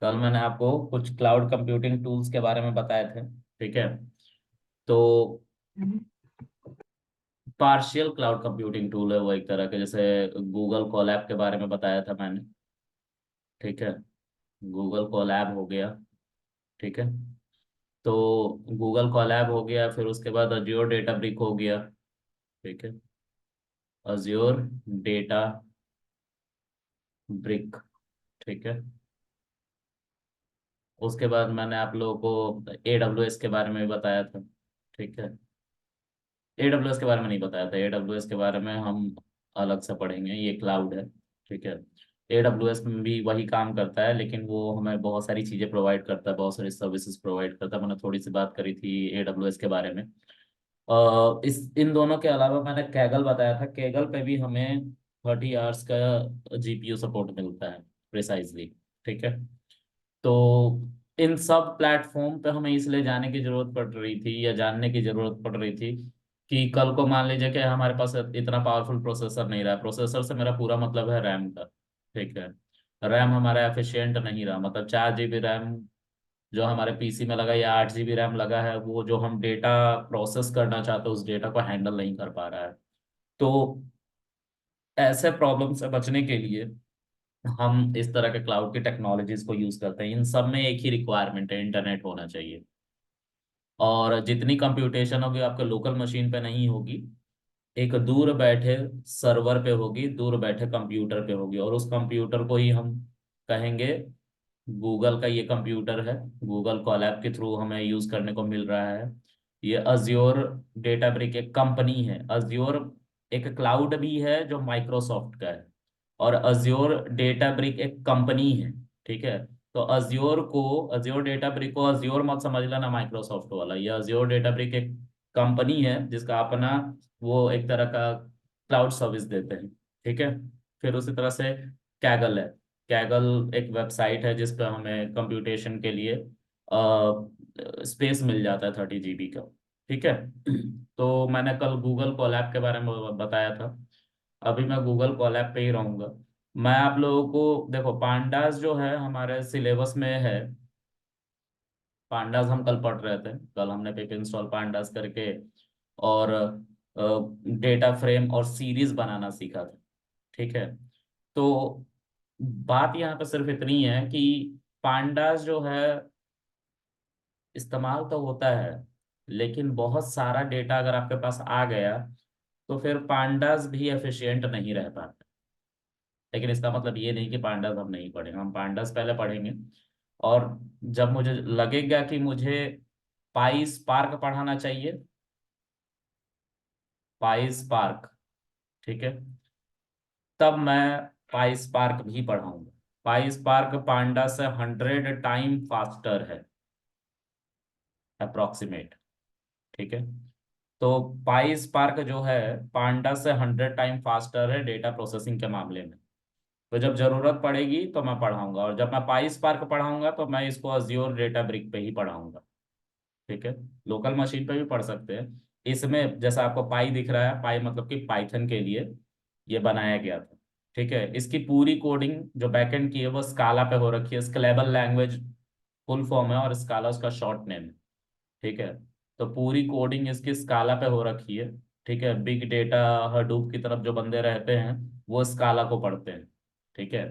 कल मैंने आपको कुछ क्लाउड कंप्यूटिंग टूल्स के बारे में बताए थे। ठीक है। तो पार्शियल क्लाउड कंप्यूटिंग टूल है वो, एक तरह के, जैसे गूगल कोलैब के बारे में बताया था मैंने। ठीक है। गूगल कोलैब हो गया। ठीक है। तो गूगल कोलैब हो गया, फिर उसके बाद अज्योर डेटा ब्रिक हो गया। ठीक है। Azure data brick. ठीक है। उसके बाद मैंने आप लोगों को AWS के बारे में भी बताया था। ठीक है। AWS के बारे में नहीं बताया था, AWS के बारे में हम अलग से पढ़ेंगे, ये क्लाउड है। ठीक है। AWS में भी वही काम करता है, लेकिन वो हमें बहुत सारी चीज़ें प्रोवाइड करता है, बहुत सारी सर्विसेज प्रोवाइड करता है। मैंने थोड़ी सी बात करी थी AWS के बारे में। इस इन दोनों के अलावा मैंने कैगल बताया था। कैगल पे भी हमें 30 आवर्स का GPU सपोर्ट मिलता है, प्रिसाइजली। ठीक है। तो इन सब प्लेटफॉर्म पे हमें इसलिए जाने की जरूरत पड़ रही थी, या जानने की जरूरत पड़ रही थी, कि कल को मान लीजिए कि हमारे पास इतना पावरफुल प्रोसेसर नहीं रहा। प्रोसेसर से मेरा पूरा मतलब है रैम का। ठीक है। रैम हमारा एफिशिएंट नहीं रहा, मतलब 4 GB रैम जो हमारे पीसी में लगा, या 8 GB रैम लगा है, वो जो हम डेटा प्रोसेस करना चाहते हैं उस डेटा को हैंडल नहीं कर पा रहा है। तो ऐसे प्रॉब्लम से बचने के लिए हम इस तरह के क्लाउड की टेक्नोलॉजीज को यूज करते हैं। इन सब में एक ही रिक्वायरमेंट है, इंटरनेट होना चाहिए। और जितनी कंप्यूटेशन होगी आपके लोकल मशीन पे नहीं होगी, एक दूर बैठे सर्वर पे होगी, दूर बैठे कंप्यूटर पे होगी। और उस कंप्यूटर को ही हम कहेंगे गूगल का ये कंप्यूटर है। गूगल कोलैब के थ्रू हमें यूज करने को मिल रहा है। ये अज्योर डेटाब्रिक एक कंपनी है। अज्योर एक क्लाउड भी है जो माइक्रोसॉफ्ट का है, और अज्योर डेटाब्रिक एक कंपनी है। ठीक है। तो अज्योर डेटाब्रिक को अज्योर मत समझ लेना माइक्रोसॉफ्ट वाला। ये अज्योर डेटाब्रिक एक कंपनी है जिसका अपना वो एक तरह का क्लाउड सर्विस देते हैं। ठीक है। फिर उसी तरह से कैगल है। कैगल एक वेबसाइट है जिस पे हमें कंप्यूटेशन के लिए स्पेस मिल जाता है 30 GB का। ठीक है। तो मैंने कल गूगल कोलैब के बारे में बताया था। अभी मैं गूगल कोलैब पे ही रहूंगा। मैं आप लोगों को देखो, पांडास जो है हमारे सिलेबस में है। पांडास हम कल पढ़ रहे थे। कल हमने पिप इंस्टॉल पांडास करके और डेटा फ्रेम और सीरीज बनाना सीखा था। ठीक है। तो बात यहाँ पे सिर्फ इतनी है कि पांडास जो है इस्तेमाल तो होता है, लेकिन बहुत सारा डेटा अगर आपके पास आ गया तो फिर पांडास भी एफिशिएंट नहीं रह पाते। लेकिन इसका मतलब ये नहीं कि पांडास हम नहीं पढ़ेंगे, हम पांडास पहले पढ़ेंगे। और जब मुझे लगेगा कि मुझे पाई स्पार्क पढ़ाना चाहिए, पाई स्पार्क, ठीक है, तब मैं पाई स्पार्क भी पढ़ाऊंगा। पाई स्पार्क पांडा से 100 टाइम फास्टर है, अप्रोक्सीमेट। ठीक है। तो पाई स्पार्क जो है पांडा से 100 टाइम फास्टर है डेटा प्रोसेसिंग के मामले में। तो जब जरूरत पड़ेगी तो मैं पढ़ाऊंगा, और जब मैं पाई स्पार्क पढ़ाऊंगा तो मैं इसको अज्योर डेटा ब्रिक पे ही पढ़ाऊंगा। ठीक है। लोकल मशीन पे भी पढ़ सकते हैं। इसमें जैसा आपको पाई दिख रहा है, पाई मतलब कि पाइथन के लिए ये बनाया गया था। ठीक है। इसकी पूरी कोडिंग जो बैकएंड की है वो स्काला पे हो रखी है। स्केलेबल लैंग्वेज फुल फॉर्म है, और स्काला उसका शॉर्ट नेम है। ठीक है। तो पूरी कोडिंग इसकी स्काला पे हो रखी है। ठीक है। बिग डेटा हडूप की तरफ जो बंदे रहते हैं वो स्काला को पढ़ते हैं। ठीक है।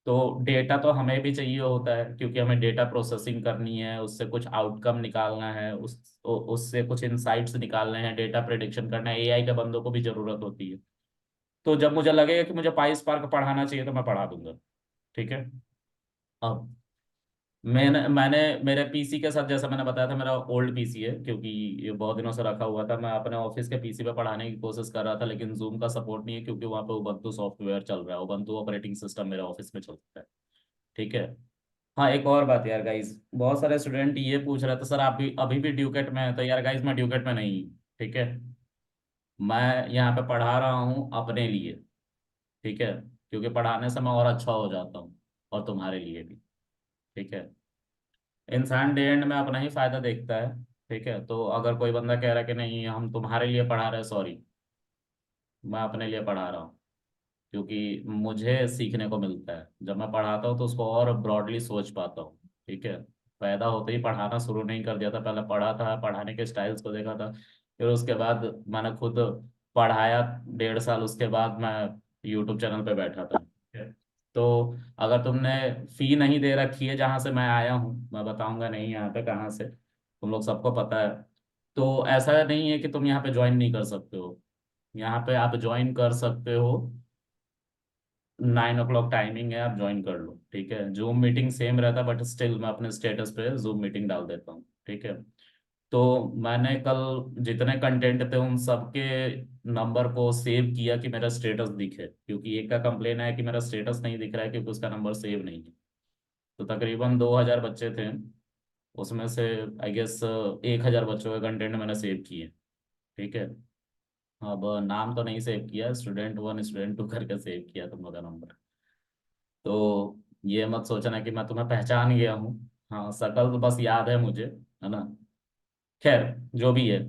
तो डेटा तो हमें भी चाहिए होता है, क्योंकि हमें डेटा प्रोसेसिंग करनी है, उससे कुछ आउटकम निकालना है, उससे कुछ इंसाइट्स निकालने हैं, डेटा प्रिडिक्शन करना है। AI के बंदों को भी जरूरत होती है। तो जब मुझे लगेगा कि मुझे पाई स्पार्क पढ़ाना चाहिए तो मैं पढ़ा दूंगा। ठीक है। अब मैंने मेरे पीसी के साथ, जैसा मैंने बताया था, मेरा ओल्ड पीसी है, क्योंकि ये बहुत दिनों से रखा हुआ था। मैं अपने ऑफिस के पीसी पे पढ़ाने की कोशिश कर रहा था, लेकिन जूम का सपोर्ट नहीं है, क्योंकि वहाँ पे उबंटू सॉफ्टवेयर चल रहा है, उबंटू ऑपरेटिंग सिस्टम मेरे ऑफिस में चलता है। ठीक है। हाँ, एक और बात यार गाइस, बहुत सारे स्टूडेंट ये पूछ रहे थे सर आप भी अभी भी ड्यूकेट में है। तो यार गाइस, मैं ड्यूकेट में नहीं हूँ। ठीक है। मैं यहाँ पे पढ़ा रहा हूँ अपने लिए। ठीक है। क्योंकि पढ़ाने से मैं और अच्छा हो जाता हूँ, और तुम्हारे लिए भी। ठीक है। इंसान डे एंड में अपना ही फायदा देखता है। ठीक है। तो अगर कोई बंदा कह रहा है कि नहीं हम तुम्हारे लिए पढ़ा रहे, सॉरी, मैं अपने लिए पढ़ा रहा हूँ। क्योंकि मुझे सीखने को मिलता है जब मैं पढ़ाता हूँ, तो उसको और ब्रॉडली सोच पाता हूँ। ठीक है। पैदा होते ही पढ़ाना शुरू नहीं कर दिया था, पहले पढ़ा था, पढ़ाने के स्टाइल्स को देखा था, फिर उसके बाद मैंने खुद पढ़ाया 1.5 साल, उसके बाद मैं यूट्यूब चैनल पे बैठा था। ठीक है। तो अगर तुमने फी नहीं दे रखी है जहाँ से मैं आया हूँ, मैं बताऊंगा नहीं यहाँ पे कहाँ से, तुम लोग सबको पता है, तो ऐसा नहीं है कि तुम यहाँ पे ज्वाइन नहीं कर सकते हो। यहाँ पे आप ज्वाइन कर सकते हो। 9 o'clock टाइमिंग है, आप ज्वाइन कर लो। ठीक है। जूम मीटिंग सेम रहता है, बट स्टिल मैं अपने स्टेटस पे जूम मीटिंग डाल देता हूँ। ठीक है। तो मैंने कल जितने कंटेंट थे उन सबके नंबर को सेव किया कि मेरा स्टेटस दिखे, क्योंकि एक का कंप्लेन है कि मेरा स्टेटस नहीं दिख रहा है क्योंकि उसका नंबर सेव नहीं है। तो तकरीबन 2,000 बच्चे थे, उसमें से आई गेस 1,000 बच्चों के कंटेंट मैंने सेव किए। ठीक है। अब नाम तो नहीं सेव किया, स्टूडेंट 1 स्टूडेंट 2 करके सेव किया तुम लोग का नंबर। तो ये मत सोचना कि मैं तुम्हें पहचान गया हूँ। हाँ, शकल तो बस याद है मुझे, है ना। खैर, जो भी है,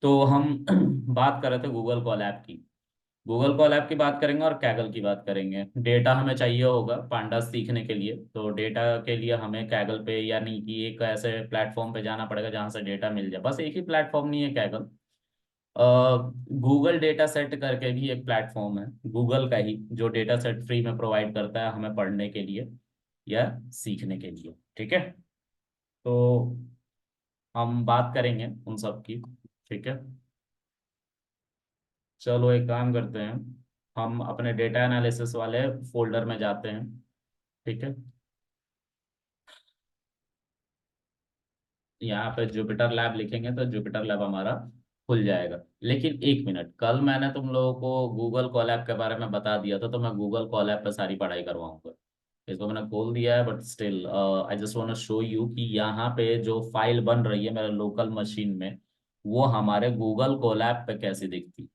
तो हम बात कर रहे थे गूगल कॉलैब की। गूगल कॉलैब की बात करेंगे और कैगल की बात करेंगे। डेटा हमें चाहिए होगा पांडा सीखने के लिए, तो डेटा के लिए हमें कैगल पे, यानी कि एक ऐसे प्लेटफॉर्म पे जाना पड़ेगा जहाँ से डेटा मिल जाए। बस एक ही प्लेटफॉर्म नहीं है कैगल, गूगल डेटा सेट करके भी एक प्लेटफॉर्म है, गूगल का ही, जो डेटा सेट फ्री में प्रोवाइड करता है हमें पढ़ने के लिए या सीखने के लिए। ठीक है। तो हम बात करेंगे उन सब की। ठीक है। चलो एक काम करते हैं, हम अपने डेटा एनालिसिस वाले फोल्डर में जाते हैं। ठीक है। यहाँ पे जुपिटर लैब लिखेंगे तो जुपिटर लैब हमारा खुल जाएगा। लेकिन एक मिनट, कल मैंने तुम लोगों को गूगल कोलैब के बारे में बता दिया था, तो मैं गूगल कोलैब पे सारी पढ़ाई करवाऊंगा। इसको मैंने खोल दिया है, but still I just want to show you कि यहाँ पे जो फाइल बन रही है मेरे लोकल मशीन में, वो हमारे गूगल कोलैब पे कैसी दिखती।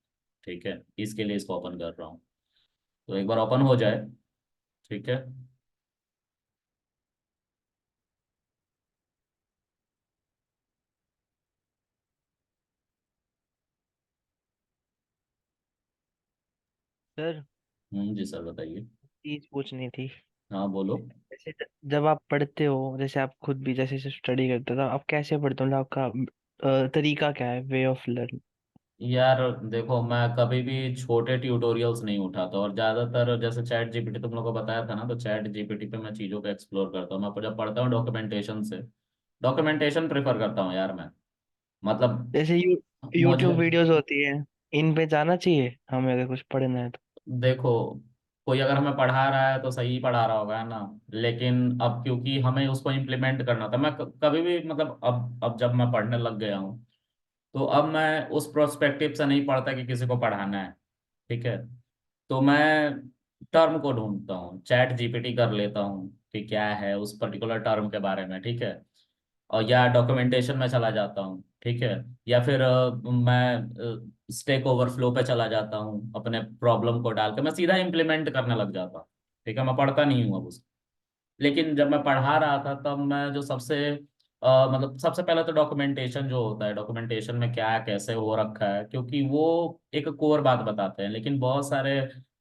ठीक है। इसके लिए इसको ओपन कर रहा हूँ, तो एक बार ओपन हो जाए। ठीक है। सर, जी सर, बताइए। चीज पूछनी थी। हाँ, बोलो। जैसे जब आप पढ़ते हो, जैसे आप खुद भी जैसे स्टडी करते हो, तो आप कैसे पढ़ते हो? मतलब आपका तरीका क्या है, वे ऑफ लर्न? यार देखो, मैं कभी भी छोटे ट्यूटोरियल्स नहीं उठाता, और ज़्यादातर जैसे चैट जीपीटी तुम लोगों को बताया था ना, तो चैट जीपीटी पे मैं चीज़ों को एक्सप्लोर करता हूँ। मैं जब पढ़ता हूँ डॉक्यूमेंटेशन से, डॉक्यूमेंटेशन प्रेफर करता हूँ यार मैं। मतलब जैसे मुझे, यूट्यूब वीडियोस होती है, इन पे जाना चाहिए हमें अगर कुछ पढ़ना है तो? देखो, कोई अगर हमें पढ़ा रहा है तो सही पढ़ा रहा होगा, है ना। लेकिन अब क्योंकि हमें उसको इम्प्लीमेंट करना था, मैं कभी भी, मतलब अब जब मैं पढ़ने लग गया हूँ, तो अब मैं उस प्रोस्पेक्टिव से नहीं पढ़ता कि किसी को पढ़ाना है। ठीक है। तो मैं टर्म को ढूंढता हूँ, चैट जीपीटी कर लेता हूँ कि क्या है उस पर्टिकुलर टर्म के बारे में। ठीक है। और या डॉक्यूमेंटेशन में चला जाता हूँ। ठीक है। या फिर मैं स्टेक ओवरफ्लो पे चला जाता हूँ, अपने प्रॉब्लम को डाल के मैं सीधा इम्प्लीमेंट करने लग जाता हूँ। ठीक है। मैं पढ़ता नहीं हूँ अब उसको। लेकिन जब मैं पढ़ा रहा था, तब मैं जो सबसे मतलब सबसे पहले तो डॉक्यूमेंटेशन जो होता है, डॉक्यूमेंटेशन में क्या कैसे हो रखा है, क्योंकि वो एक कोर बात बताते हैं। लेकिन बहुत सारे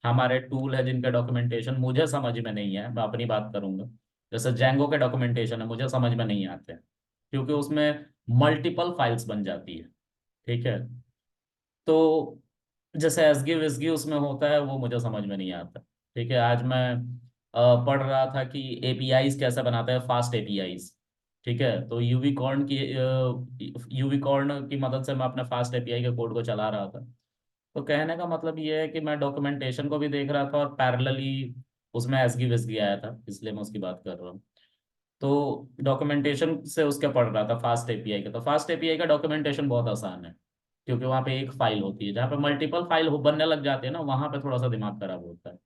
हमारे टूल है जिनके डॉक्यूमेंटेशन मुझे समझ में नहीं है, मैं अपनी बात करूंगा। जैसे जेंगो के डॉक्यूमेंटेशन है, मुझे समझ में नहीं आते हैं, क्योंकि उसमें मल्टीपल फाइल्स बन जाती है। ठीक है। तो जैसे एसगी विसगी उसमें होता है, वो मुझे समझ में नहीं आता। ठीक है। आज मैं पढ़ रहा था कि एपीआईज कैसे बनाते हैं, फास्ट एपीआईज। ठीक है। तो यूवी कॉर्न की मदद से मैं अपने फास्ट एपीआई के कोड को चला रहा था। तो कहने का मतलब ये है कि मैं डॉक्यूमेंटेशन को भी देख रहा था और पैरेलली उसमें एसगी विसगी आया था, इसलिए मैं उसकी बात कर रहा हूँ। तो डॉक्यूमेंटेशन से उसके पढ़ रहा था फास्ट एपीआई का। तो फास्ट एपीआई का डॉक्यूमेंटेशन बहुत आसान है, क्योंकि वहाँ पे एक फाइल होती है। जहाँ पे मल्टीपल फाइल हो बनने लग जाते हैं ना, वहाँ पे थोड़ा सा दिमाग खराब होता है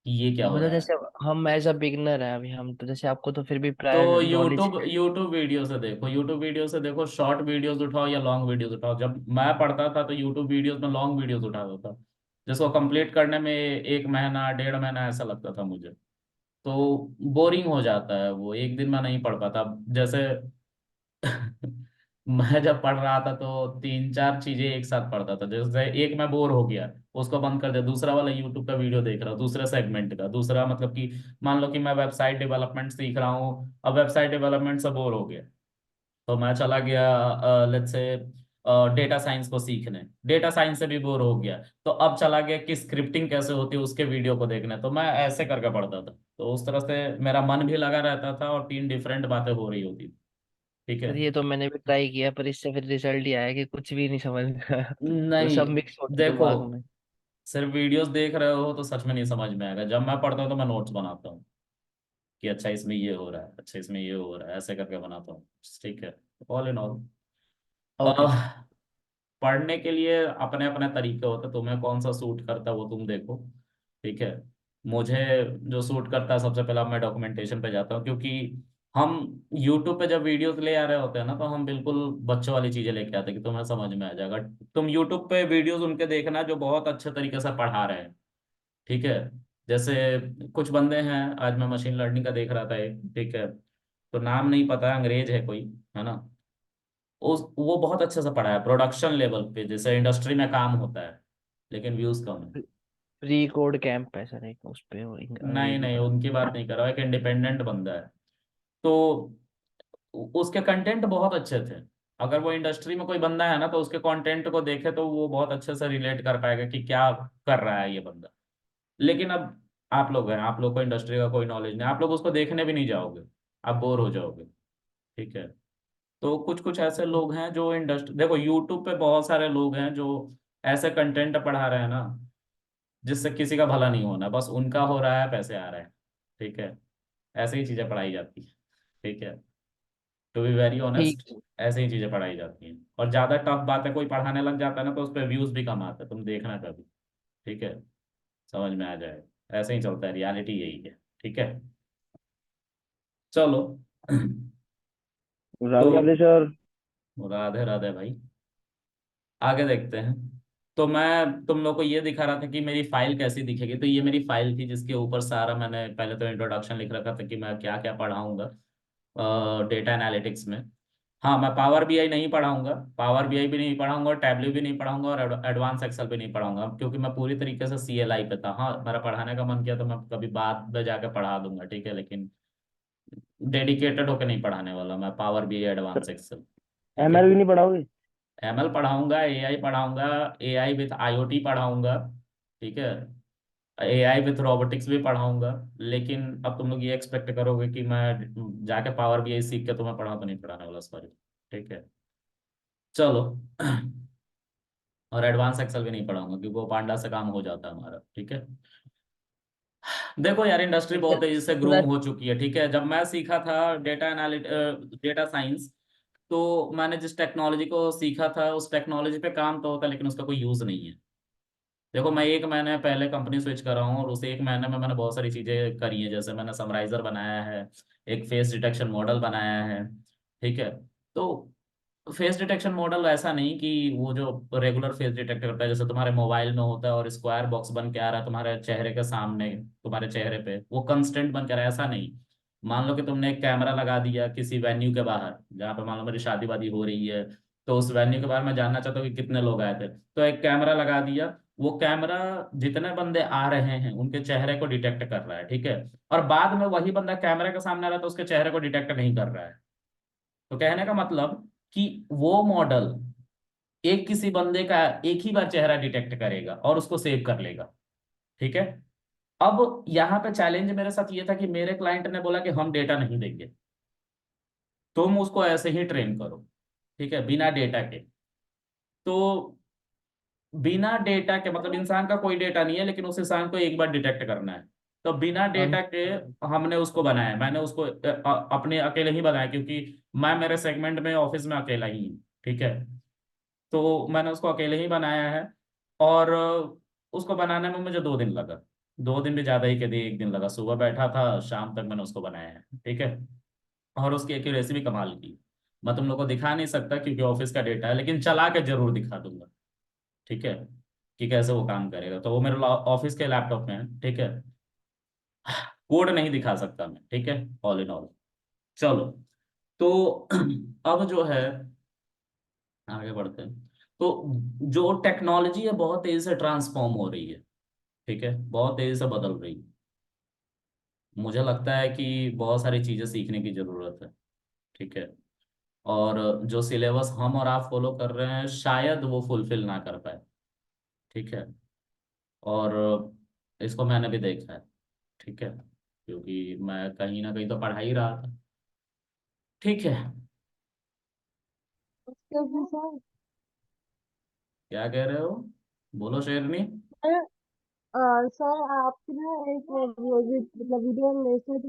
कि ये क्या हो मतलब रहा है। जैसे हम एज अ बिगनर है अभी हम, तो जैसे आपको तो फिर भी तो प्रायर नॉलेज यूट्यूब है। यूट्यूब वीडियो से देखो, यूट्यूब वीडियो से देखो, शॉर्ट वीडियोस उठाओ या लॉन्ग वीडियोस उठाओ। जब मैं पढ़ता था तो यूट्यूब वीडियोस में लॉन्ग वीडियोस उठाता था, जिसको कंप्लीट करने में 1 महीना 1.5 महीना ऐसा लगता था मुझे। तो बोरिंग हो जाता है वो, एक दिन में नहीं पढ़ पाता। जैसे मैं जब पढ़ रहा था तो तीन चार चीजें एक साथ पढ़ता था। जैसे एक मैं बोर हो गया, उसको बंद कर दिया, दूसरा वाला यूट्यूब का वीडियो देख रहा हूँ दूसरे सेगमेंट का, दूसरा मतलब कि मान लो कि मैं वेबसाइट डेवलपमेंट सीख रहा हूँ, अब वेबसाइट डेवलपमेंट से बोर हो गया तो मैं चला गया लेट्स से डेटा साइंस को सीखने, डेटा साइंस से भी बोर हो गया तो अब चला गया कि स्क्रिप्टिंग कैसे होती है उसके वीडियो को देखने। तो मैं ऐसे करके पढ़ता था, तो उस तरह से मेरा मन भी लगा रहता था और तीन डिफरेंट बातें हो रही होती थी। ठीक है। सर ये तो मैंने भी ट्राई किया, पर इससे फिर रिजल्ट ही आया कि कुछ भी नहीं समझ में आया। तो नहीं, सब मिक्स होता देखो, दिमाग में। सिर्फ वीडियोस देख रहे हो तो सच में नहीं समझ में आएगा। जब मैं पढ़ता हूँ तो मैं नोट्स बनाता हूँ कि अच्छा इसमें ये हो रहा है, अच्छा इसमें ये हो रहा है, ऐसे करके बनाता हूँ। ठीक है। All in all okay sir. पढ़ने के लिए अपने अपने तरीके होते हैं, तुम्हें कौन सा सूट करता है वो तुम देखो। ठीक है। मुझे जो सूट करता है, सबसे पहला मैं डॉक्यूमेंटेशन पे जाता हूँ, क्योंकि हम यूट्यूब पे जब वीडियोस ले आ रहे होते हैं ना तो हम बिल्कुल बच्चों वाली चीजें लेके आते हैं कि तुम्हें समझ में आ जाएगा। तुम यूट्यूब पे वीडियोस उनके देखना जो बहुत अच्छे तरीके से पढ़ा रहे हैं। ठीक है। जैसे कुछ बंदे हैं, आज मैं मशीन लर्निंग का देख रहा था एक, ठीक है, तो नाम नहीं पता, अंग्रेज है कोई, है ना, उस वो बहुत अच्छे से पढ़ा है प्रोडक्शन लेवल पे, जैसे इंडस्ट्री में काम होता है, लेकिन व्यूज कम है। प्री कोड कैंप है सर एक, उस पे वो नहीं अंग्रेजी नहीं, पढ़ा। उनकी बात नहीं कर रहा हूँ, एक इंडिपेंडेंट बंदा है। तो उसके कंटेंट बहुत अच्छे थे। अगर वो इंडस्ट्री में कोई बंदा है ना तो उसके कंटेंट को देखे तो वो बहुत अच्छे से रिलेट कर पाएगा कि क्या कर रहा है ये बंदा। लेकिन अब आप लोग हैं, आप लोग को इंडस्ट्री का कोई नॉलेज नहीं, आप लोग उसको देखने भी नहीं जाओगे, आप बोर हो जाओगे। ठीक है। तो कुछ कुछ ऐसे लोग हैं जो इंडस्ट्री, देखो यूट्यूब पे बहुत सारे लोग हैं जो ऐसे कंटेंट पढ़ा रहे हैं ना जिससे किसी का भला नहीं होना, बस उनका हो रहा है, पैसे आ रहे हैं। ठीक है। ऐसे ही चीजें पढ़ाई जाती है। ठीक है। टू बी वेरी ठीक ऑनेस्ट, है। ऐसे ही चीजें पढ़ाई जाती हैं, और ज्यादा टफ बातें कोई पढ़ाने लग जाता है ना तो उस पर व्यूज भी कम आते हैं, तुम देखना कभी। ठीक है। समझ में आ जाएगा, ऐसे ही चलता है, रियलिटी यही है। ठीक है। चलो तो राधे राधे सर। राधे राधे भाई, आगे देखते हैं। तो मैं तुम लोग को ये दिखा रहा था कि मेरी फाइल कैसी दिखेगी, तो ये मेरी फाइल थी जिसके ऊपर सारा मैंने पहले तो इंट्रोडक्शन लिख रखा था कि मैं क्या क्या पढ़ाऊंगा डेटा एनालिटिक्स में। हाँ, मैं पावर बीआई नहीं पढ़ाऊंगा, पावर बीआई भी नहीं पढ़ाऊंगा और टैबल्यू भी नहीं पढ़ाऊंगा और एडवांस एक्सेल भी नहीं पढ़ाऊंगा, क्योंकि मैं पूरी तरीके से सीएलआई पे था। हाँ, मेरा पढ़ाने का मन किया तो मैं कभी बाद में जाके पढ़ा दूंगा, ठीक है, लेकिन डेडिकेटेड होकर नहीं पढ़ाने वाला मैं पावर बीआई एडवांस एक्सेल। ठीक है। एमएल भी नहीं पढ़ाओगे? एमएल पढ़ाऊंगा, एआई पढ़ाऊंगा, एआई विथ आईओटी पढ़ाऊंगा। ठीक है। एआई विथ रोबोटिक्स भी पढ़ाऊंगा। लेकिन अब तुम लोग ये एक्सपेक्ट करोगे कि मैं जाके पावर बीआई सीख के तुम्हें पढ़ाऊं, तो नहीं पढ़ाने वाला, सॉरी। ठीक है। चलो और एडवांस एक्सेल भी नहीं पढ़ाऊंगा क्योंकि वो पांडा से काम हो जाता है हमारा। ठीक है। देखो यार, इंडस्ट्री बहुत तेजी से ग्रूम सर हो चुकी है। ठीक है। जब मैं सीखा था डेटा साइंस, तो मैंने जिस टेक्नोलॉजी को सीखा था उस टेक्नोलॉजी पे काम तो होता है लेकिन उसका कोई यूज नहीं है। देखो, मैं एक महीने पहले कंपनी स्विच कर रहा हूँ और उस एक महीने में मैंने बहुत सारी चीजें करी हैं, जैसे मैंने समराइजर बनाया है, एक फेस डिटेक्शन मॉडल बनाया है। ठीक है। तो फेस डिटेक्शन मॉडल ऐसा नहीं कि वो जो रेगुलर फेस डिटेक्ट करता है जैसे तुम्हारे मोबाइल में होता है और स्क्वायर बॉक्स बन के आ रहा है तुम्हारे चेहरे के सामने, तुम्हारे चेहरे पे वो कंस्टेंट बन के आ रहा है, ऐसा नहीं। मान लो कि तुमने एक कैमरा लगा दिया किसी वेन्यू के बाहर, जहाँ पे मान लो मेरी शादी वादी हो रही है, तो उस वेन्यू के बारे में जानना चाहता हूँ कि कितने लोग आए थे, तो एक कैमरा लगा दिया, वो कैमरा जितने बंदे आ रहे हैं उनके चेहरे को डिटेक्ट कर रहा है। ठीक है। और बाद में वही बंदा कैमरे के सामने आ रहा है तो उसके चेहरे को डिटेक्ट नहीं कर रहा है। तो कहने का मतलब कि वो मॉडल एक किसी बंदे का एक ही बार चेहरा डिटेक्ट करेगा और उसको सेव कर लेगा। ठीक है। अब यहाँ पे चैलेंज मेरे साथ ये था कि मेरे क्लाइंट ने बोला कि हम डेटा नहीं देंगे, तुम उसको ऐसे ही ट्रेन करो। ठीक है, बिना डेटा के। तो बिना डेटा के मतलब इंसान का कोई डेटा नहीं है लेकिन उस इंसान को एक बार डिटेक्ट करना है, तो बिना हम डेटा के हमने उसको बनाया, मैंने उसको अपने अकेले ही बनाया, क्योंकि मैं मेरे सेगमेंट में ऑफिस में अकेला ही हूँ। ठीक है। तो मैंने उसको अकेले ही बनाया है और उसको बनाने में मुझे 2 दिन लगा, 2 दिन भी ज्यादा ही कह दिए, 1 दिन लगा, सुबह बैठा था शाम तक मैंने उसको बनाया है। ठीक है। और उसकी एक्यूरेसी भी कमाल की। मैं तुम लोग को दिखा नहीं सकता क्योंकि ऑफिस का डेटा है, लेकिन चला के जरूर दिखा दूंगा। ठीक है, कि कैसे वो काम करेगा, तो वो मेरे ऑफिस के लैपटॉप में है। ठीक है। कोड नहीं दिखा सकता मैं। ठीक है। ऑल इन ऑल, चलो। तो अब जो है आगे बढ़ते हैं। तो जो टेक्नोलॉजी है बहुत तेजी से ट्रांसफॉर्म हो रही है, ठीक है, बहुत तेजी से बदल रही है। मुझे लगता है कि बहुत सारी चीजें सीखने की जरूरत है, ठीक है। और जो सिलेबस हम और आप फॉलो कर रहे हैं शायद वो फुलफिल ना कर पाए, ठीक है। और इसको मैंने भी देखा है, ठीक है, क्योंकि मैं कहीं ना कहीं तो पढ़ा ही रहा था, ठीक है। उसके भी सर। क्या कह रहे हो, बोलो शेरनी। सर, सर आपकी ना एक मतलब वीडियो रिलेटेड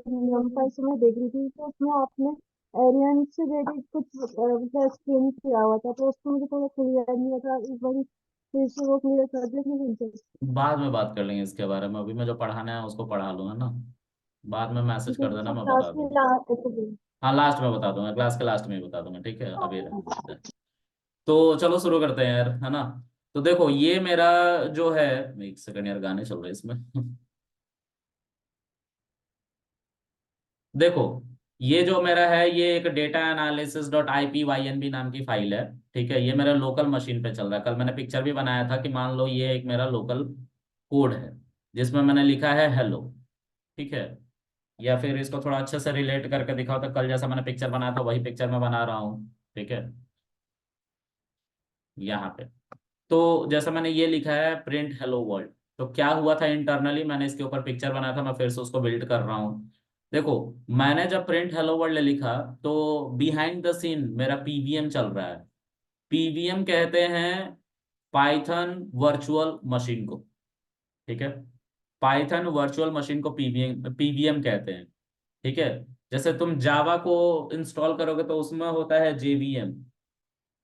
नियम का इसमें देख रही थी, तो उसमें आपने एलियन से रिलेटेड कुछ मतलब एक्सप्लेन किया हुआ था, तो उसको मुझे थोड़ा क्लियर नहीं हुआ था, एक बार फिर से वो क्लियर कर देंगे। बाद में बात कर लेंगे इसके बारे में, अभी मैं जो पढ़ाना है उसको पढ़ा लूंगा ना। बाद में मैसेज कर देना, सर मैं क्लास बता में दूंगा। लास्ट तो हाँ लास्ट में बता दूंगा, क्लास के लास्ट में ही बता दूंगा, ठीक है, अभी रहने देते हैं। तो चलो शुरू करते हैं यार, है ना। तो देखो ये मेरा जो है, एक सेकंड यार, गाने चल रहे हैं इसमें। देखो ये जो मेरा है, ये एक data analysis dot I P Y N B नाम की फाइल है, ठीक है। ये मेरा लोकल मशीन पे चल रहा है। कल मैंने पिक्चर भी बनाया था कि मान लो ये एक मेरा लोकल कोड है जिसमें मैंने लिखा है हेलो, ठीक है। या फिर इसको थोड़ा अच्छे से रिलेट करके दिखाओ, तो कल जैसा मैंने पिक्चर बनाया था वही पिक्चर मैं बना रहा हूँ, ठीक है, यहाँ पे। तो जैसा मैंने ये लिखा है प्रिंट हेलो वर्ल्ड, तो क्या हुआ था इंटरनली, मैंने इसके ऊपर पिक्चर बनाया था, मैं फिर से उसको बिल्ड कर रहा हूँ। देखो मैंने जब प्रिंट हेलो वर्ल्ड लिखा तो बिहाइंड द सीन मेरा पीवीएम चल रहा है। पीवीएम कहते हैं पाइथन वर्चुअल मशीन को, ठीक है। पाइथन वर्चुअल मशीन को पीवीएम पीवीएम कहते हैं, ठीक है। जैसे तुम जावा को इंस्टॉल करोगे तो उसमें होता है JVM,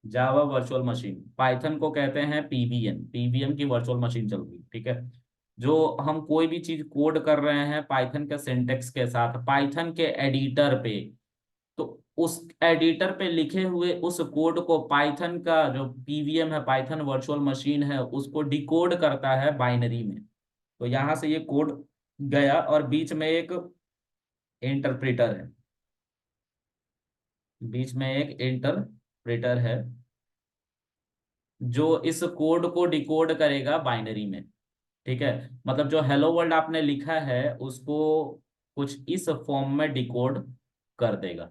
Java virtual machine. Python को कहते हैं पीवीएम, पीवीएम की वर्चुअल मशीन चल रही है, ठीक है। जो हम कोई भी चीज कोड कर रहे हैं पाइथन के सिंटेक्स के साथ, पाइथन के एडिटर पे, तो उस एडिटर पे लिखे हुए उस कोड को पाइथन का जो पीवीएम है, पाइथन वर्चुअल मशीन है, उसको डिकोड करता है बाइनरी में। तो यहां से ये कोड गया और बीच में एक इंटरप्रेटर है, बीच में एक इंटरप्रेटर है जो इस कोड को डिकोड करेगा बाइनरी में, ठीक है। मतलब जो हेलो वर्ल्ड आपने लिखा है उसको कुछ इस फॉर्म में डिकोड कर देगा,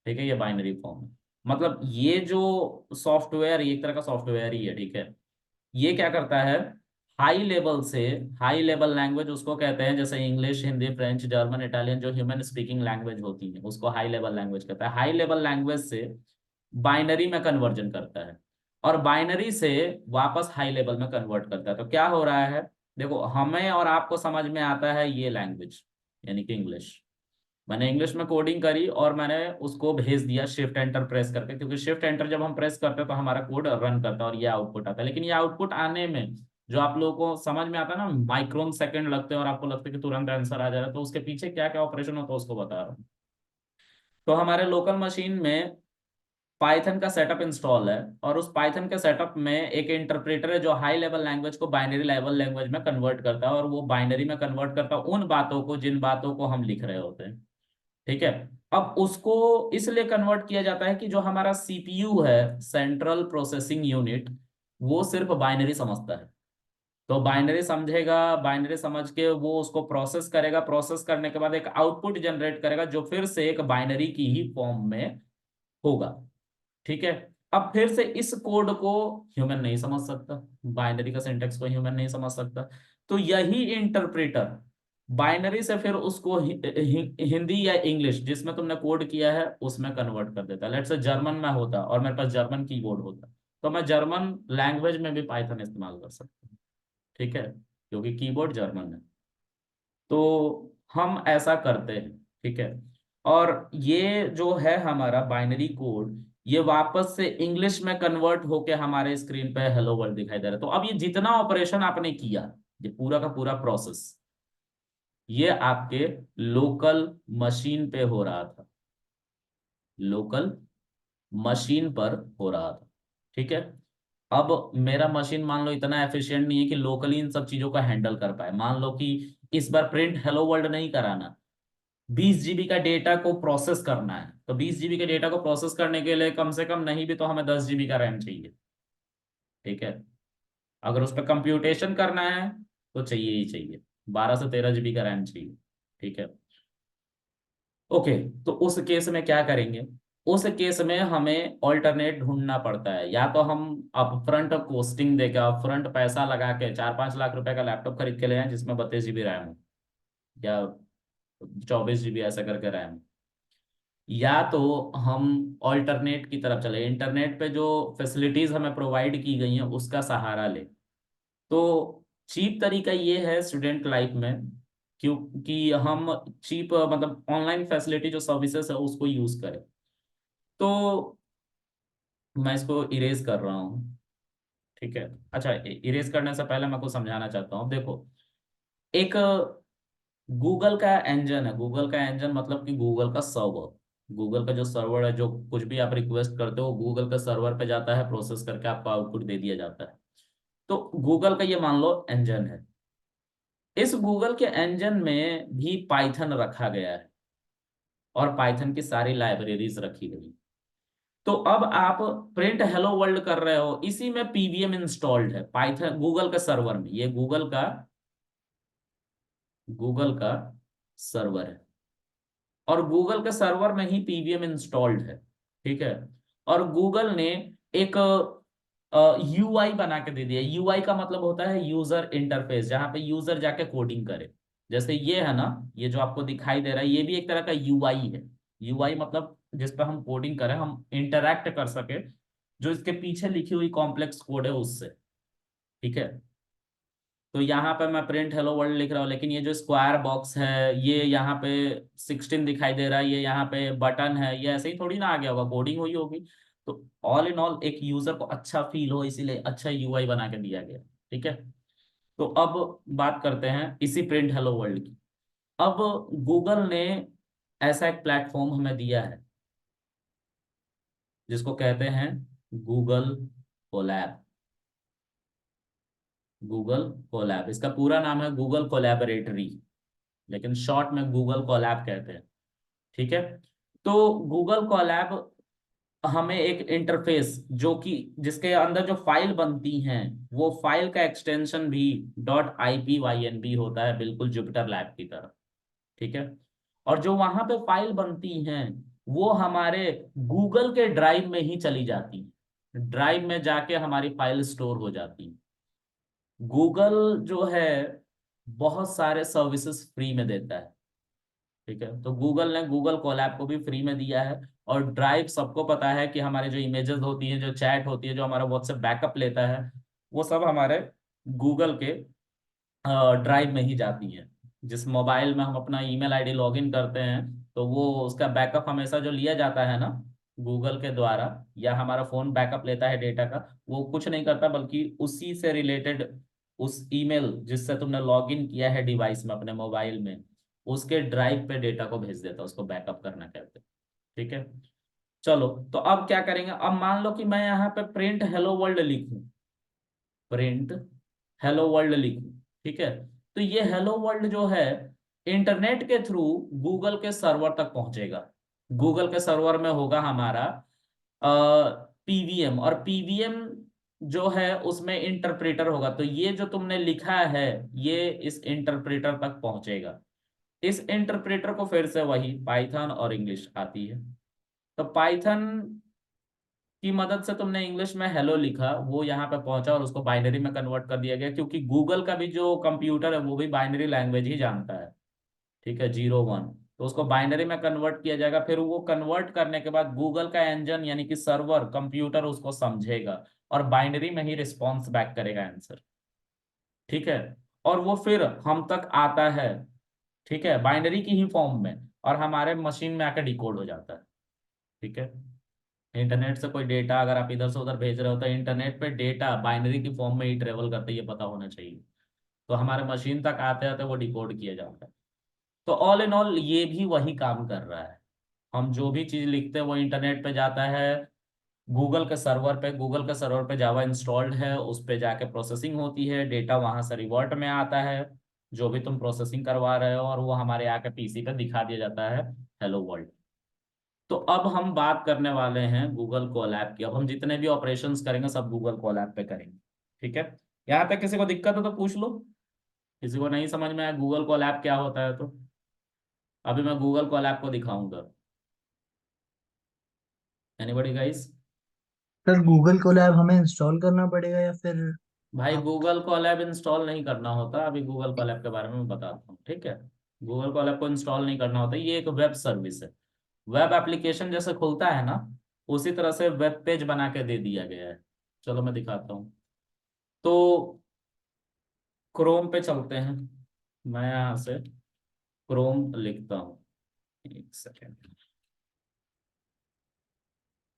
ठीक है, ये बाइनरी फॉर्म है। मतलब ये जो सॉफ्टवेयर, ये एक तरह का सॉफ्टवेयर ही है, ठीक है। ये क्या करता है, हाई लेवल से, हाई लेवल लैंग्वेज उसको कहते हैं, जैसे English, Hindi, French, German, Italian, जो ह्यूमन स्पीकिंग लैंग्वेज होती है उसको हाई लेवल लैंग्वेज कहता है। हाई लेवल लैंग्वेज से बाइनरी में कन्वर्जन करता है और बाइनरी से वापस हाई लेवल में कन्वर्ट करता है। तो क्या हो रहा है, देखो हमें और आपको समझ में आता है ये लैंग्वेज, यानी कि इंग्लिश। मैंने इंग्लिश में कोडिंग करी और मैंने उसको भेज दिया शिफ्ट एंटर प्रेस करके, क्योंकि शिफ्ट एंटर जब हम प्रेस करते हैं तो हमारा कोड रन करता है और ये आउटपुट आता है। लेकिन ये आउटपुट आने में जो आप लोगों को समझ में आता है ना, माइक्रोन सेकंड लगते हैं और आपको लगता है कि तुरंत आंसर आ जा रहा है, तो उसके पीछे क्या क्या ऑपरेशन होता है उसको बता रहा हूँ। तो हमारे लोकल मशीन में पाइथन का सेटअप इंस्टॉल है और उस पाइथन के सेटअप में एक इंटरप्रेटर है जो हाई लेवल लैंग्वेज को बाइनरी लेवल लैंग्वेज में कन्वर्ट करता है, और वो बाइनरी में कन्वर्ट करता है उन बातों को जिन बातों को हम लिख रहे होते हैं, ठीक है। अब उसको इसलिए कन्वर्ट किया जाता है कि जो हमारा सीपीयू है, सेंट्रल प्रोसेसिंग यूनिट, वो सिर्फ बाइनरी समझता है। तो बाइनरी समझेगा, बाइनरी समझ के वो उसको प्रोसेस करेगा, प्रोसेस करने के बाद एक आउटपुट जनरेट करेगा जो फिर से एक बाइनरी की ही फॉर्म में होगा, ठीक है। अब फिर से इस कोड को ह्यूमन नहीं समझ सकता, बाइनरी का सिंटेक्स को ह्यूमन नहीं समझ सकता। तो यही इंटरप्रेटर बाइनरी से फिर उसको हिंदी या इंग्लिश जिसमें तुमने कोड किया है उसमें कन्वर्ट कर देता है। लेट्स से जर्मन में होता और मेरे पास जर्मन कीबोर्ड होता, तो मैं जर्मन लैंग्वेज में भी पाइथन इस्तेमाल कर सकता हूँ, ठीक है, क्योंकि कीबोर्ड जर्मन है। तो हम ऐसा करते हैं, ठीक है। और ये जो है हमारा बाइनरी कोड, ये वापस से इंग्लिश में कन्वर्ट होके हमारे स्क्रीन पे हेलो वर्ल्ड दिखाई दे रहा है। तो अब ये जितना ऑपरेशन आपने किया, ये पूरा का पूरा प्रोसेस, ये आपके लोकल मशीन पे हो रहा था, लोकल मशीन पर हो रहा था, ठीक है। अब मेरा मशीन मान लो इतना एफिशिएंट नहीं है कि लोकली इन सब चीजों का हैंडल कर पाए। मान लो कि इस बार प्रिंट हेलो वर्ल्ड नहीं कराना, 20 GB का डेटा को प्रोसेस करना है, तो 20 GB के डेटा को प्रोसेस करने के लिए कम से कम नहीं भी तो हमें 10 GB का रैम चाहिए। ठीक है, अगर उस पर कंप्यूटेशन करना है तो चाहिए ही चाहिए, 12 से 13 GB का रैम चाहिए। ठीक है, ओके। तो उस केस में क्या करेंगे, उस केस में हमें ऑल्टरनेट ढूंढना पड़ता है। या तो हम अपफ्रंट कॉस्टिंग देकर अपफ्रंट पैसा लगा के 4-5 लाख रुपए का लैपटॉप खरीद के ले आए जिसमें 32 GB रैम हो, या 24 GB ऐसा करके रैम। या तो हम ऑल्टरनेट की तरफ चले, इंटरनेट पे जो फैसिलिटीज हमें प्रोवाइड की गई हैं उसका सहारा ले। तो चीप तरीका ये है स्टूडेंट लाइफ में, क्योंकि हम चीप मतलब ऑनलाइन फैसिलिटी जो सर्विसेज है उसको यूज करें। तो मैं इसको इरेज कर रहा हूँ। ठीक है, अच्छा, इरेज करने से पहले मैं कुछ समझाना चाहता हूँ। देखो, एक गूगल का इंजन है, गूगल का इंजन मतलब कि गूगल का सर्वर, गूगल का जो सर्वर है, जो कुछ भी आप रिक्वेस्ट करते हो गूगल का सर्वर पे जाता है, प्रोसेस करके आपको आउटपुट दे दिया जाता है। तो गूगल का ये मान लो इंजन है। इस गूगल के इंजन में भी पाइथन रखा गया है और पाइथन की सारी लाइब्रेरीज रखी गई। तो अब आप प्रिंट हेलो वर्ल्ड कर रहे हो, इसी में पीवीएम इंस्टॉल्ड है पाइथन गूगल के सर्वर में, ये गूगल का सर्वर है और गूगल के सर्वर में ही पीवीएम इंस्टॉल्ड है। ठीक है, और गूगल ने एक यूआई बना के दे दिया। यूआई का मतलब होता है यूजर इंटरफेस, जहां पे यूजर जाके कोडिंग करे। जैसे ये है ना, ये जो आपको दिखाई दे रहा है ये भी एक तरह का यूआई है। यूआई मतलब जिस पे हम कोडिंग करें, हम इंटरैक्ट कर सके जो इसके पीछे लिखी हुई कॉम्प्लेक्स कोड है उससे। ठीक है, तो यहाँ पे मैं प्रिंट हेलो वर्ल्ड लिख रहा हूँ, लेकिन ये जो स्क्वायर बॉक्स है, ये यहाँ पे 16 दिखाई दे रहा है, ये यहाँ पे बटन है, ये ऐसे ही थोड़ी ना आ गया होगा, कोडिंग हुई होगी। तो ऑल इन ऑल एक यूजर को अच्छा फील हो इसीलिए अच्छा यूआई बना के दिया गया। ठीक है, तो अब बात करते हैं इसी प्रिंट हेलो वर्ल्ड की। अब गूगल ने ऐसा एक प्लेटफॉर्म हमें दिया है जिसको कहते हैं गूगल कोलैब। गूगल कोलैब, इसका पूरा नाम है गूगल कोलैबोरेटरी, लेकिन शॉर्ट में गूगल कोलैब कहते हैं। ठीक है, तो गूगल कोलैब हमें एक इंटरफेस जो कि जिसके अंदर जो फाइल बनती हैं वो फाइल का एक्सटेंशन भी .ipynb होता है, बिल्कुल जुपिटर लैब की तरह। ठीक है, और जो वहां पे फाइल बनती हैं वो हमारे गूगल के ड्राइव में ही चली जाती हैं, ड्राइव में जाके हमारी फाइल स्टोर हो जाती है। गूगल जो है बहुत सारे सर्विसेज फ्री में देता है। ठीक है, तो गूगल ने गूगल कोलैब को भी फ्री में दिया है। और ड्राइव, सबको पता है कि हमारे जो इमेजेस होती हैं, जो चैट होती है, जो हमारा व्हाट्सएप बैकअप लेता है, वो सब हमारे गूगल के ड्राइव में ही जाती हैं। जिस मोबाइल में हम अपना ईमेल आईडी लॉगिन करते हैं तो वो उसका बैकअप हमेशा जो लिया जाता है ना गूगल के द्वारा, या हमारा फोन बैकअप लेता है डेटा का, वो कुछ नहीं करता बल्कि उसी से रिलेटेड उस ईमेल जिससे तुमने लॉगिन किया है डिवाइस में अपने मोबाइल में, उसके ड्राइव पे डेटा को भेज देता है, उसको बैकअप करना कहते हैं। ठीक है, चलो, तो अब क्या करेंगे, अब मान लो कि मैं यहाँ पे प्रिंट हेलो वर्ल्ड लिखूं, प्रिंट हेलो वर्ल्ड लिखूं। ठीक है, तो ये हेलो वर्ल्ड जो है इंटरनेट के थ्रू गूगल के सर्वर तक पहुंचेगा। गूगल के सर्वर में होगा हमारा पीवीएम, और पीवीएम जो है उसमें इंटरप्रेटर होगा। तो ये जो तुमने लिखा है ये इस इंटरप्रेटर तक पहुंचेगा। इस इंटरप्रेटर को फिर से वही पाइथन और इंग्लिश आती है, तो पाइथन की मदद से तुमने इंग्लिश में हेलो लिखा, वो यहाँ पे पहुंचा और उसको बाइनरी में कन्वर्ट कर दिया गया, क्योंकि गूगल का भी जो कंप्यूटर है वो भी बाइनरी लैंग्वेज ही जानता है। ठीक है, 0 1, तो उसको बाइनरी में कन्वर्ट किया जाएगा। फिर वो कन्वर्ट करने के बाद गूगल का इंजन यानी कि सर्वर कंप्यूटर उसको समझेगा और बाइनरी में ही रिस्पॉन्स बैक करेगा आंसर। ठीक है, और वो फिर हम तक आता है। ठीक है, बाइनरी की ही फॉर्म में, और हमारे मशीन में आकर डिकोड हो जाता है। ठीक है, इंटरनेट से कोई डेटा अगर आप इधर से उधर भेज रहे हो तो इंटरनेट पे डेटा बाइनरी की फॉर्म में ही ट्रेवल करते, ये पता होना चाहिए। तो हमारे मशीन तक आते आते वो डिकोड किया जाता है। तो ऑल इन ऑल ये भी वही काम कर रहा है। हम जो भी चीज लिखते हैं वो इंटरनेट पे जाता है, गूगल के सर्वर पे, गूगल के सर्वर पे जावा इंस्टॉल्ड है, उस पे जाके प्रोसेसिंग होती है, डेटा वहां से रिवर्ट में आता है। जो भी तुम प्रोसेसिंग करवा रहे हो, और वो हमारे यहाँ के पीसी पे दिखा दिया जाता है हेलो वर्ल्ड। तो अब हम बात करने वाले हैं गूगल कोलैब की। अब हम जितने भी ऑपरेशंस करेंगे सब गूगल कोलैब पे करेंगे, ठीक है। यहाँ पे किसी को दिक्कत हो तो पूछ लो, किसी को नहीं समझ में आया गूगल कोलैब क्या होता है तो अभी मैं गूगल कोलैब को दिखाऊंगा। Anybody guys? Sir Google Colab हमें इंस्टॉल करना पड़ेगा या फिर भाई आप? गूगल कोलैब इंस्टॉल नहीं करना होता, अभी गूगल कोलैब के बारे में मैं बताता हूँ, ठीक है। गूगल कोलैब को इंस्टॉल नहीं करना होता, ये एक वेब सर्विस है। वेब एप्लीकेशन जैसे खुलता है ना, उसी तरह से वेब पेज बना के दे दिया गया है। चलो मैं दिखाता हूँ। तो क्रोम पे चलते हैं, मैं यहाँ से क्रोम लिखता हूँ, एक सेकेंड।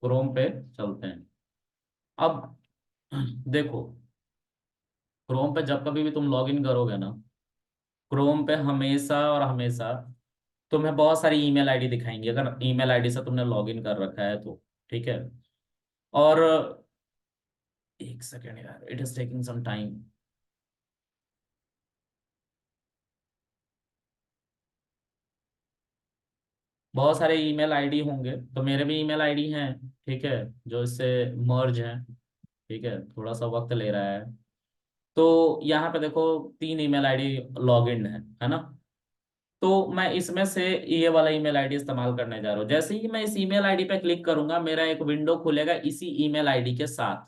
क्रोम पे चलते हैं। अब देखो, क्रोम पे जब कभी भी तुम लॉगिन करोगे ना, क्रोम पे हमेशा और हमेशा तुम्हें बहुत सारी ईमेल आईडी दिखाएंगी, अगर ईमेल आईडी से तुमने लॉगिन कर रखा है तो, ठीक है। और एक सेकेंड यार, it is taking some time. बहुत सारे ईमेल आईडी होंगे, तो मेरे भी ईमेल आईडी हैं, ठीक है, जो इससे मर्ज हैं, ठीक है, थोड़ा सा वक्त ले रहा है। तो यहाँ पे देखो 3 ईमेल आईडी लॉगिन है ना। तो मैं इसमें से ये वाला ईमेल आईडी इस्तेमाल करने जा रहा हूँ। जैसे ही मैं इस ईमेल आईडी पे क्लिक करूंगा, मेरा एक विंडो खुलेगा इसी ईमेल आईडी के साथ।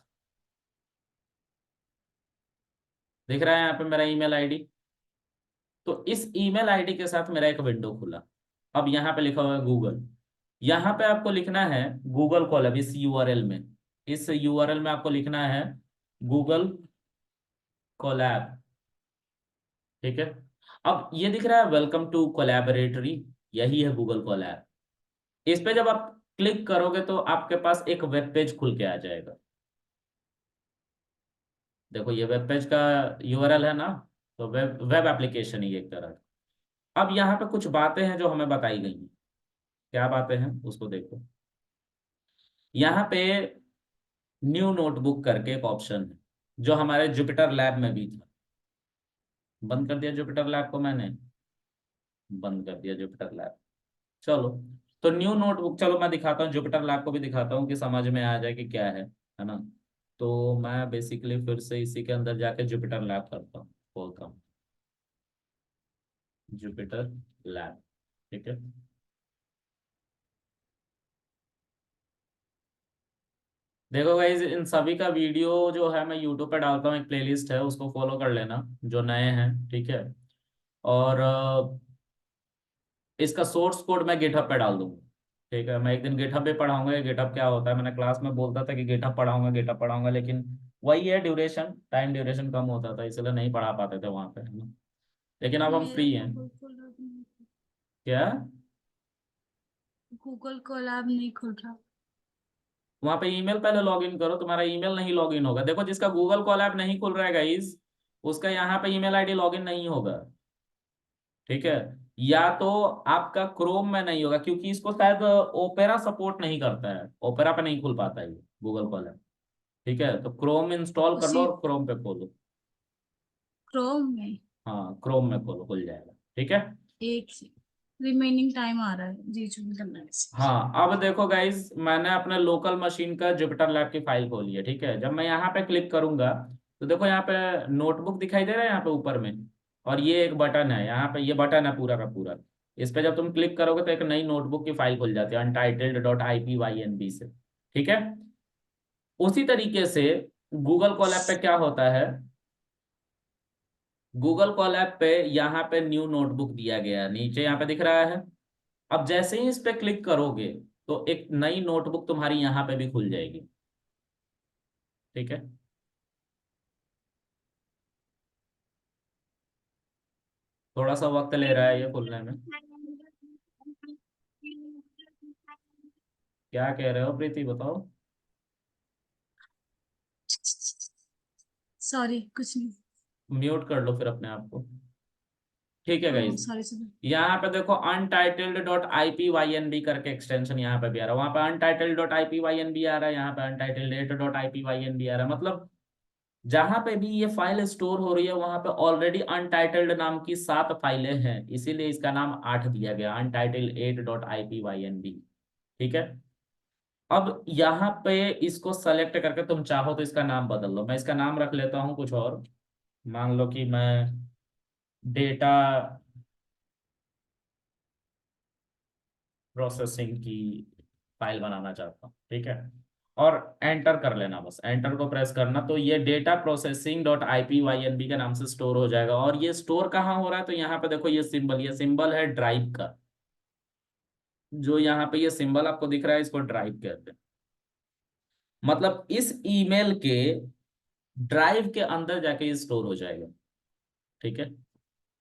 दिख रहा है यहाँ पे मेरा ईमेल आईडी? तो इस ईमेल आईडी के साथ मेरा एक विंडो खुला। अब यहाँ पे लिखा हुआ है गूगल। यहाँ पे आपको लिखना है गूगल कोलैब, इस यूआरएल में, इस यूआरएल में आपको लिखना है गूगल कोलैब, ठीक है। अब ये दिख रहा है वेलकम टू कोलैबोरेटरी, यही है गूगल कोलैब। इस पे जब आप क्लिक करोगे तो आपके पास एक वेब पेज खुल के आ जाएगा। देखो ये वेब पेज का यूआरएल है ना, तो वेब वेब एप्लीकेशन ही एक तरह का। अब यहाँ पे कुछ बातें हैं जो हमें बताई गई हैं। क्या बातें हैं उसको देखो। यहाँ पे न्यू नोटबुक करके एक ऑप्शन है, जो हमारे जुपिटर लैब में भी था। बंद कर दिया जुपिटर लैब को मैंने, बंद कर दिया जुपिटर लैब। चलो, तो न्यू नोटबुक, चलो मैं दिखाता हूँ जुपिटर लैब को भी दिखाता हूँ कि समझ में आ जाए कि क्या है ना। तो मैं बेसिकली फिर से इसी के अंदर जाके जुपिटर लैब करता हूँ, खोलता हूँ जुपिटर लैब, ठीक है। देखो गाइज, इन सभी का वीडियो जो है मैं यूट्यूब पे डालता हूँ, एक प्लेलिस्ट है, उसको फॉलो कर लेना जो नए हैं, ठीक है। और इसका सोर्स कोड मैं गिटहब पे डाल दूंगा, ठीक है। मैं एक दिन गिटहब भी पढ़ाऊंगा, ये गिटहब क्या होता है। मैंने क्लास में बोलता था कि गिटहब पढ़ाऊंगा गिटहब पढ़ाऊंगा, लेकिन वही है, ड्यूरेशन, टाइम ड्यूरेशन कम होता था, इसलिए नहीं पढ़ा पाते थे वहां पे, है ना। लेकिन अब हम मेरा फ्री हैं। गूगल कोलैब नहीं, क्या? गूगल कोलैब नहीं खुल रहा। वहां पे ईमेल पहले लॉगिन करो, तुम्हारा ईमेल नहीं लॉगिन होगा। देखो जिसका गूगल कोलैब नहीं खुल रहा है गाइस, उसका यहाँ पे ईमेल आईडी लॉगिन नहीं होगा, ठीक है। या तो आपका क्रोम में नहीं होगा, क्योंकि इसको शायद ओपेरा सपोर्ट नहीं करता है, ओपेरा पे नहीं खुल पाता है ये गूगल कोलैब, ठीक है। तो क्रोम इंस्टॉल कर लो उसी और क्रोम पे खोलो। क्रोम में हाँ क्रोम में खोलो, खुल जाएगा, ठीक है। एक से रिमेनिंग टाइम आ रहा है जी, जो भी करना है इसे। हाँ अब देखो गाइज, मैंने अपने लोकल मशीन का जुपिटर लैब की फाइल खोली है, ठीक है। जब मैं यहाँ पे क्लिक करूंगा तो देखो यहाँ पे नोटबुक दिखाई दे रहा है यहाँ पे ऊपर में, और ये एक बटन है यहाँ पे, ये बटन है पूरा का पूरा। इस पे जब तुम क्लिक करोगे तो एक नई नोटबुक की फाइल खुल जाती है untitled.ipynb से, ठीक है। उसी तरीके से गूगल कोलैब पे क्या होता है, गूगल कोलैब पे यहाँ पे न्यू नोटबुक दिया गया है, नीचे यहाँ पे दिख रहा है। अब जैसे ही इस पे क्लिक करोगे तो एक नई नोटबुक तुम्हारी यहाँ पे भी खुल जाएगी, ठीक है। थोड़ा सा वक्त ले रहा है ये खुलने में। क्या कह रहे हो प्रीति, बताओ। सॉरी कुछ नहीं। म्यूट कर लो फिर अपने आप को, ठीक है गाइज। Sorry sorry. यहाँ पे देखो untitled.ipynb करके एक्सटेंशन यहाँ पे भी आ रहा है, वहां पे untitled.ipynb आ रहा है, यहाँ पे untitled.ipynb आ रहा है। मतलब जहां पे भी ये फाइल स्टोर हो रही है वहां पे ऑलरेडी अनटाइटल्ड नाम की 7 फाइलें हैं, इसीलिए इसका नाम 8 दिया गया, अनटाइटल्ड 8.ipynb। ठीक है। अब यहाँ पे इसको सेलेक्ट करके तुम चाहो तो इसका नाम बदल लो। मैं इसका नाम रख लेता हूँ कुछ और, मान लो कि मैं डेटा प्रोसेसिंग की फाइल बनाना चाहता हूँ। ठीक है। और एंटर कर लेना, बस एंटर को प्रेस करना, तो ये डेटा प्रोसेसिंग डॉट IPYNB के नाम से स्टोर हो जाएगा। और ये स्टोर कहाँ हो रहा है, तो यहाँ पे देखो ये सिंबल है ड्राइव का, जो यहाँ पे ये सिंबल आपको दिख रहा है, इसको ड्राइव कहते हैं। मतलब इस ईमेल के ड्राइव के अंदर जाके ये स्टोर हो जाएगा। ठीक है।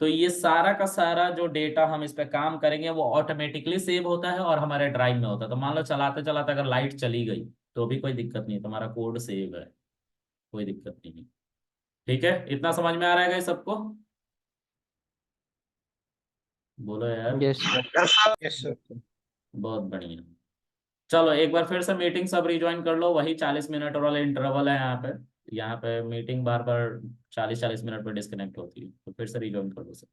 तो ये सारा का सारा जो डेटा हम इस पे काम करेंगे वो ऑटोमेटिकली सेव होता है और हमारे ड्राइव में होता है। तो मान लो चलाते चलाते अगर लाइट चली गई तो भी कोई दिक्कत नहीं, तुम्हारा कोड सेव है, कोई दिक्कत नहीं है। ठीक है, इतना समझ में आ रहा है गाइस सबको? बोलो यार। Yes sir. Yes sir. बहुत बढ़िया। चलो एक बार फिर से मीटिंग सब रिज्वाइन कर लो, वही 40 मिनट वाला इंटरवल है यहाँ पे। यहाँ पे मीटिंग बार बार 40-40 मिनट पर डिस्कनेक्ट होती है, तो फिर से रिज्वाइन कर लो सब।